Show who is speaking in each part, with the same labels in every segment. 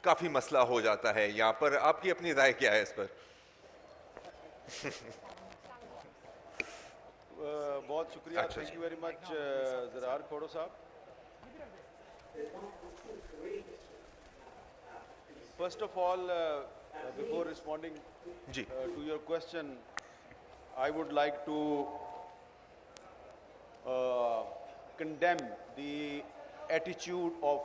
Speaker 1: काफी मसला हो जाता है। यहाँ पर आपकी अपनी राय क्या है इस पर?
Speaker 2: बहुत शुक्रिया, thank you very much Zarar Khuhro साहब। First of all, before responding to your question, I would like to condemn the attitude of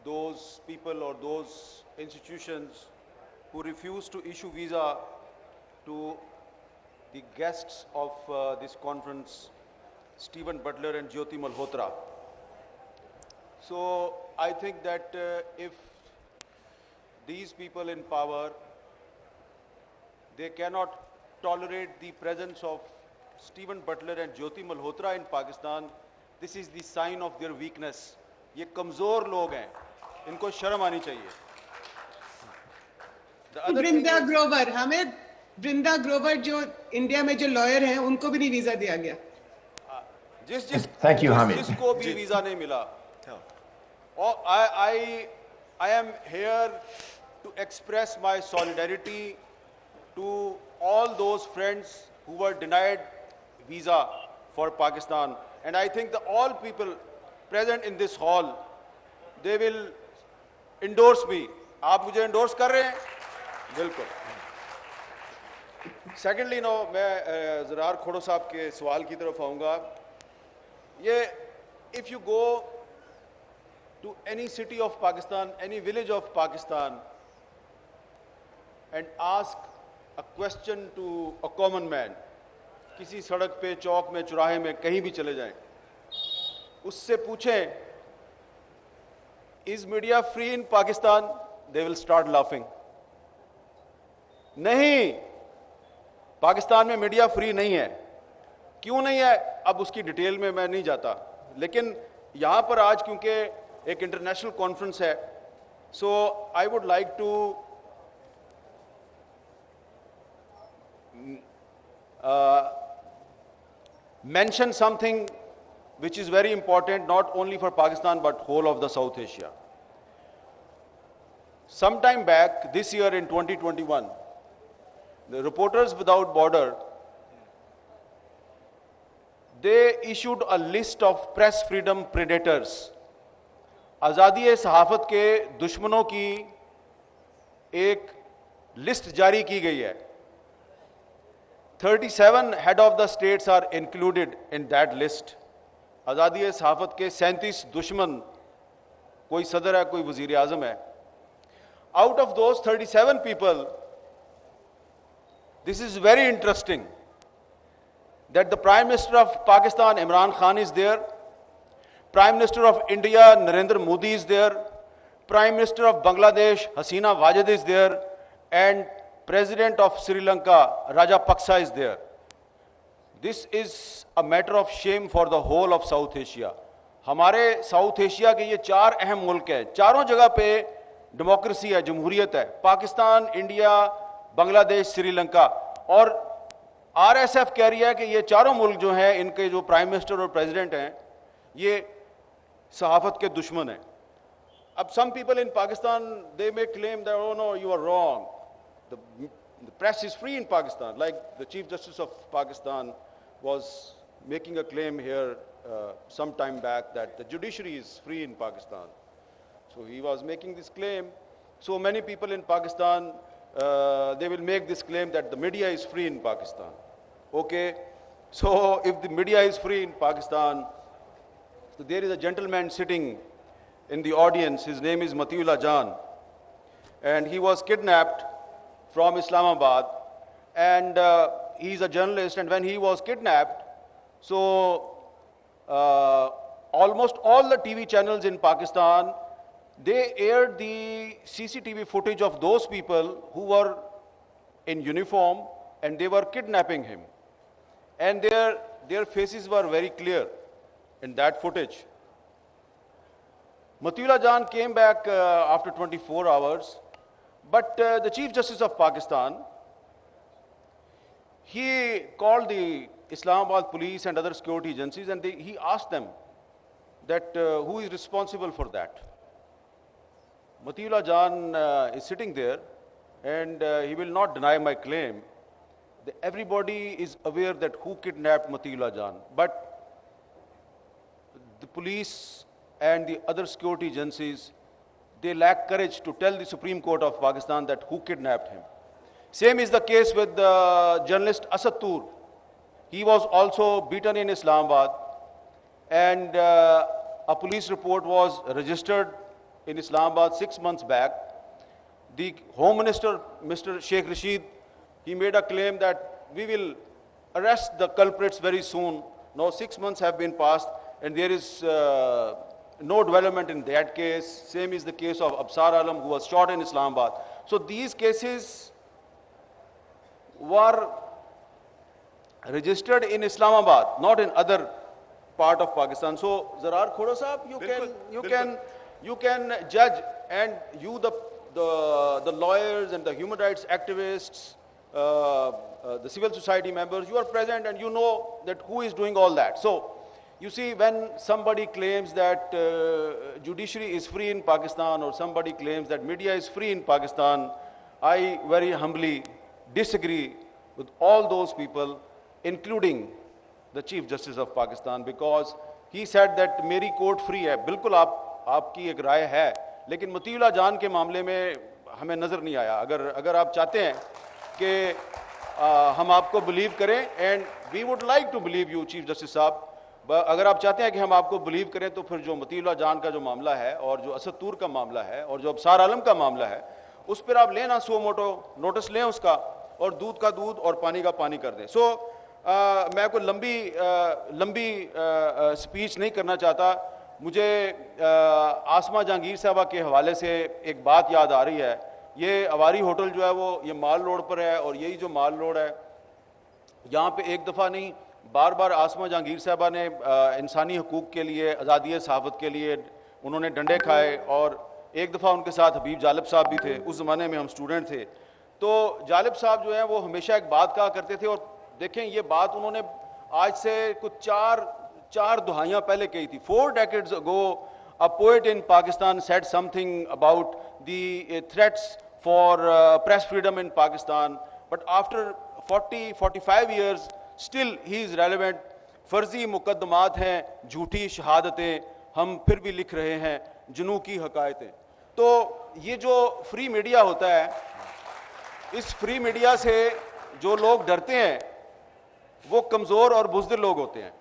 Speaker 2: those people or those institutions who refuse to issue visa to the guests of this conference, Stephen Butler and Jyoti Malhotra. So I think that if these people in power, they cannot tolerate the presence of Stephen Butler and Jyoti Malhotra in Pakistan, this is the sign of their weakness. ये कमज़ोर लोग हैं, इनको शर्म आनी चाहिए।
Speaker 3: वृंदा ग्रोवर, हमें वृंदा ग्रोवर जो इंडिया में जो लॉयर हैं, उनको भी नहीं वीजा दिया गया।
Speaker 2: जिसको भी वीजा नहीं मिला। और I am here to express my solidarity to all those friends who were denied visa for Pakistan, and I think that all people present in this hall, they will endorse me. आप मुझे endorse कर रहे हैं? बिल्कुल। Secondly, मैं ज़रार खोड़ो साहब के सवाल की तरफ आऊँगा। ये if you go to any city of Pakistan, any village of Pakistan, and ask a question to a common man, किसी सड़क पे, चौक में, चौराहे में, कहीं भी चले जाएं, उससे पूछें, is media free in Pakistan? They will start laughing. नहीं, पाकिस्तान में मीडिया फ्री नहीं है। क्यों नहीं है, अब उसकी डिटेल में मैं नहीं जाता, लेकिन यहाँ पर आज क्योंकि एक इंटरनेशनल कॉन्फ्रेंस है, so I would like to mention something which is very important not only for Pakistan but whole of the South Asia. Sometime back, this year in 2021, the Reporters Without Border, they issued a list of press freedom predators. आज़ादी सहाफ़त के दुश्मनों की एक list जारी की गई है। 37 head of the states are included in that list. आज़ादी सहाफ़त के 37 दुश्मन, कोई सदर है, कोई वज़ीर आज़म है। Out of those 37 people, this is very interesting that the Prime Minister of Pakistan, Imran Khan, is there. Prime Minister of India, Narendra Modi, is there. Prime Minister of Bangladesh, Hasina Wajid, is there. And President of Sri Lanka, Rajapaksa, is there. This is a matter of shame for the whole of South Asia. हमारे south Asia के ये चार अहम मुल्क हैं, चारों जगह पे डेमोक्रेसी है, जमहूरियत है, पाकिस्तान, इंडिया, बांग्लादेश, श्रीलंका, और आरएसएफ कह रही है कि ये चारों मुल्क जो हैं, इनके जो प्राइम मिनिस्टर और प्रेसिडेंट हैं, ये सहाफत के दुश्मन हैं। अब some people in Pakistan, they may claim that, oh no, you are wrong. The press is free in Pakistan, like the Chief Justice of Pakistan was making a claim here some time back that the judiciary is free in Pakistan. So he was making this claim. So many people in Pakistan, they will make this claim that the media is free in Pakistan. Okay, so if the media is free in Pakistan, so there is a gentleman sitting in the audience, his name is Matiullah Jan, and he was kidnapped from Islamabad, and he's a journalist, and when he was kidnapped, so almost all the TV channels in Pakistan, they aired the CCTV footage of those people who were in uniform and they were kidnapping him. And their faces were very clear in that footage. Matiullah Jan came back after 24 hours, but the Chief Justice of Pakistan, he called the Islamabad police and other security agencies, and he asked them that who is responsible for that. Matiullah Jan is sitting there, and he will not deny my claim. Everybody is aware that who kidnapped Matiullah Jan, but the police and the other security agencies, they lack courage to tell the Supreme Court of Pakistan that who kidnapped him. Same is the case with the journalist Asad Tur. He was also beaten in Islamabad, and a police report was registered in Islamabad 6 months back. The Home Minister, Mr. Sheikh Rashid, he made a claim that we will arrest the culprits very soon. Now 6 months have been passed, and there is no development in that case. Same is the case of Absar Alam, who was shot in Islamabad. So these cases were registered in Islamabad, not in other part of Pakistan. So Zarar Khoda Sahab, you can judge, and you the lawyers and the human rights activists, the civil society members, you are present and you know that who is doing all that. So you see, when somebody claims that judiciary is free in Pakistan, or somebody claims that media is free in Pakistan, I very humbly disagree with all those people, including the Chief Justice of Pakistan, because he said that मेरी court free है. बिल्कुल आपकी एक राय है, लेकिन मतीउल्लाह जान के मामले में हमें नज़र नहीं आया. अगर आप चाहते हैं कि हम आपको बिलीव करें, and we would like to believe you chief justice साहब, अगर आप चाहते हैं कि हम आपको बिलीव करें, तो फिर जो मतीउल्लाह जान का जो मामला है, और जो असद तूर का मामला है, और जो अबसार आलम का मामला है, उस पर आप लेना सो मोटो नोटिस लें उसका, और दूध का दूध और पानी का पानी कर दें. सो मैं कोई लंबी स्पीच नहीं करना चाहता. मुझे आसमा जहांगीर साहबा के हवाले से एक बात याद आ रही है. ये अवारी होटल जो है वो ये माल रोड पर है, और यही जो माल रोड है, यहाँ पे एक दफ़ा नहीं बार बार आसमा जहांगीर साहबा ने इंसानी हकूक़ के लिए, आज़ादी सहाफ़त के लिए उन्होंने डंडे खाए, और एक दफ़ा उनके साथ हबीब जालिब साहब भी थे. उस ज़माने में हम स्टूडेंट थे. तो जालिब साहब जो है वो हमेशा एक बात कहा करते थे, और देखें ये बात उन्होंने आज से कुछ चार दुहाइयाँ पहले कही थी. 4 decades ago, a poet in Pakistan said something about the threats for press freedom in Pakistan, but after 40-45 years, still he is relevant. फर्जी मुकदमात हैं, झूठी शहादतें, हम फिर भी लिख रहे हैं जुनू की हकायतें. तो ये जो फ्री मीडिया होता है, इस फ्री मीडिया से जो लोग डरते हैं वो कमज़ोर और बुज़दिल लोग होते हैं.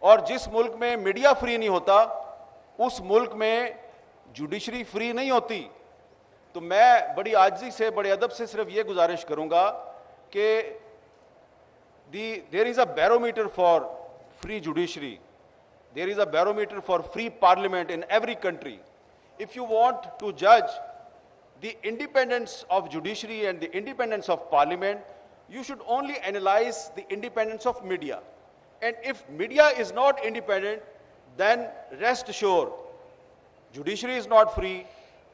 Speaker 2: और जिस मुल्क में मीडिया फ्री नहीं होता, उस मुल्क में जुडिशरी फ्री नहीं होती. तो मैं बड़ी आजिज़ी से, बड़े अदब से सिर्फ ये गुजारिश करूँगा कि there is a barometer for free judiciary. There is a barometer for free parliament in every country. If you want to judge the independence of judiciary and the independence of parliament, you should only analyze the independence of media. And if media is not independent, then rest assured, judiciary is not free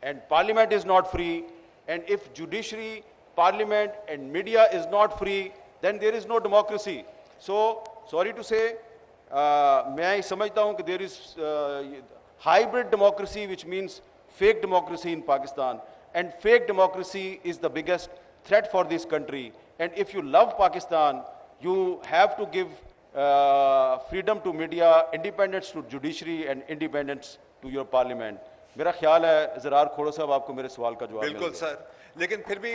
Speaker 2: and parliament is not free. And if judiciary, parliament and media is not free, then there is no democracy. So, sorry to say, मैं समझता हूँ कि there is hybrid democracy, which means fake democracy in Pakistan. And fake democracy is the biggest threat for this country. And if you love Pakistan, you have to give freedom to media, independence to judiciary and independence to your parliament. मेरा ख्याल है ज़रार खोड़ा साहब आपको मेरे सवाल का जवाब
Speaker 1: बिल्कुल सर. लेकिन फिर भी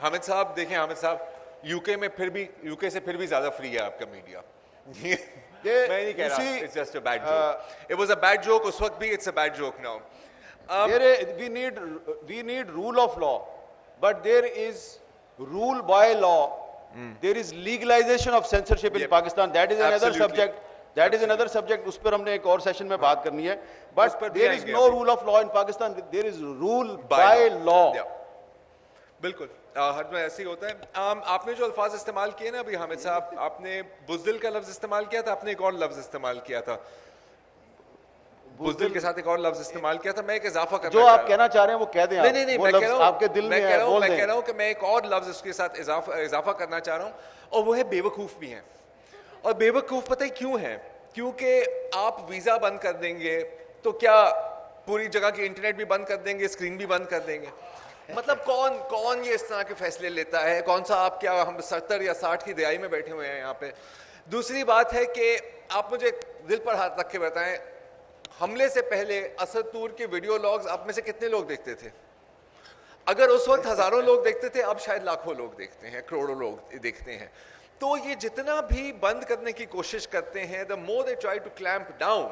Speaker 1: हामिद साहब देखें, हामिद साहब यूके में फिर भी, यूके से फिर भी ज्यादा फ्री है आपका मीडिया. मैं नहीं कह रहा, it's just a bad joke. It was a bad joke उस वक्त भी, it's a bad joke now.
Speaker 2: We need rule of law, but there is rule by law. There is legalization of censorship in Pakistan. That is another subject. That is another subject. उस पर हमने एक और session में बात करनी है. But there is no rule of law in Pakistan. There is rule by law.
Speaker 1: बिल्कुल हर में ऐसे ही होता है. आपने जो अल्फाज इस्तेमाल किए ना अभी हामिद साहब, आपने बुज़दिल का लफ्ज इस्तेमाल किया था, आपने एक और लफ्ज इस्तेमाल किया था, बुज़दिल के साथ एक और लफ्ज इस्तेमाल किया था. मैं एक इजाफा करना
Speaker 2: जो आप कहना चाह रहे हैं वो कह दें.
Speaker 1: नहीं, मैं कह रहा हूं,
Speaker 2: आपके दिल में है, बोल दें.
Speaker 1: मैं कह रहा हूं कि मैं एक और लफ्ज इसके साथ इजाफा करना चाह रहा हूं, और वो है बेवकूफ भी हैं. और बेवकूफ पता है क्यों है? क्योंकि आप वीजा बंद कर देंगे तो क्या पूरी जगह की इंटरनेट भी बंद कर देंगे, स्क्रीन भी बंद कर देंगे। मतलब कौन ये इस तरह के फैसले लेता है? कौन सा आप, क्या हम 70 या 60 की दिहाई में बैठे हुए हैं यहाँ पे? दूसरी बात है कि आप मुझे दिल पर हाथ रख के बताएं, हमले से पहले असद तूर के वीडियो लॉग्स आप में से कितने लोग देखते थे? अगर उस वक्त हजारों लोग देखते थे, अब शायद लाखों लोग देखते हैं, करोड़ों लोग देखते हैं। तो ये जितना भी बंद करने की कोशिश करते हैं, the more they try to clamp down,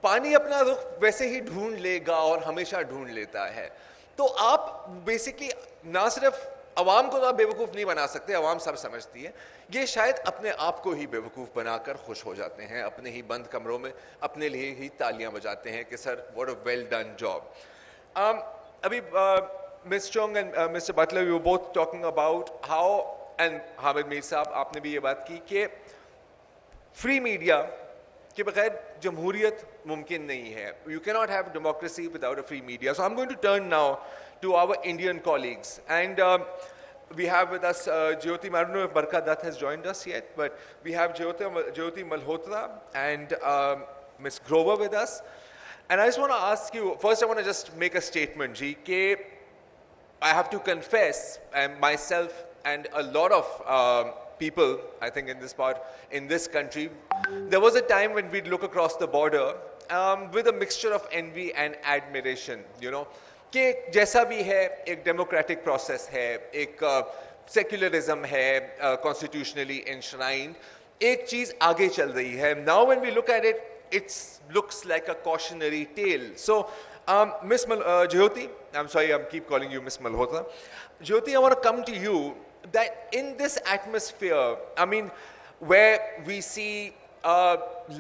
Speaker 1: पानी अपना रुख वैसे ही ढूंढ लेगा और हमेशा ढूंढ लेता है। तो आप बेसिकली ना सिर्फ अवाम को तो आप बेवकूफ़ नहीं बना सकते, अवाम सब समझती है, ये शायद अपने आप को ही बेवकूफ़ बनाकर खुश हो जाते हैं, अपने ही बंद कमरों में अपने लिए ही तालियां बजाते हैं कि sir what a well done job. अभी miss Chong and mister Butler, we were both talking about how, and Hamid Mir साहब आपने भी ये बात की कि फ्री मीडिया के बगैर जमहूरियत मुमकिन नहीं है। You can not have democracy without a free media. So I am going to turn now to our Indian colleagues, and we have with us Jyoti, I don't know if Barka Dutt has joined us yet, but we have Jyoti Malhotra and Ms. Grover with us. And I just want to ask you, first I want to just make a statement, Ji, ke I have to confess, myself and a lot of people, I think in this country, there was a time when we'd look across the border with a mixture of envy and admiration, you know, कि जैसा भी है एक democratic process है, एक secularism है, constitutionally enshrined, एक चीज आगे चल रही है. Now when we look at it, it's looks like a cautionary tale. So Miss Jyoti, I'm sorry, I'm keep calling you Miss Malhotra. Jyoti, I want to come to you that in this atmosphere, I mean, where we see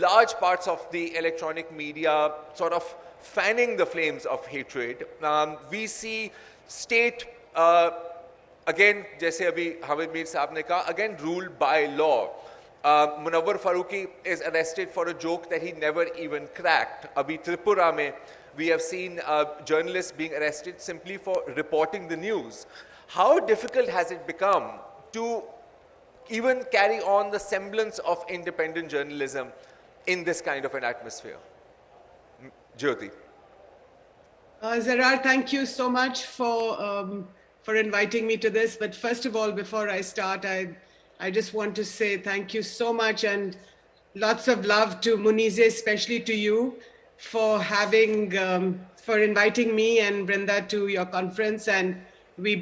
Speaker 1: large parts of the electronic media sort of fanning the flames of hatred, we see state, again, जैसे अभी हामिद मीर साहब ने कहा, again ruled by law. Munawwar Farooqi is arrested for a joke that he never even cracked. Abhi Tripura mein, we have seen journalists being arrested simply for reporting the news. How difficult has it become to even carry on the semblance of independent journalism in this kind of an atmosphere? Jyoti.
Speaker 3: Zarar, thank you so much for inviting me to this. But first of all, before I start, I just want to say thank you so much and lots of love to Munize, especially to you, for having for inviting me and Brinda to your conference. And we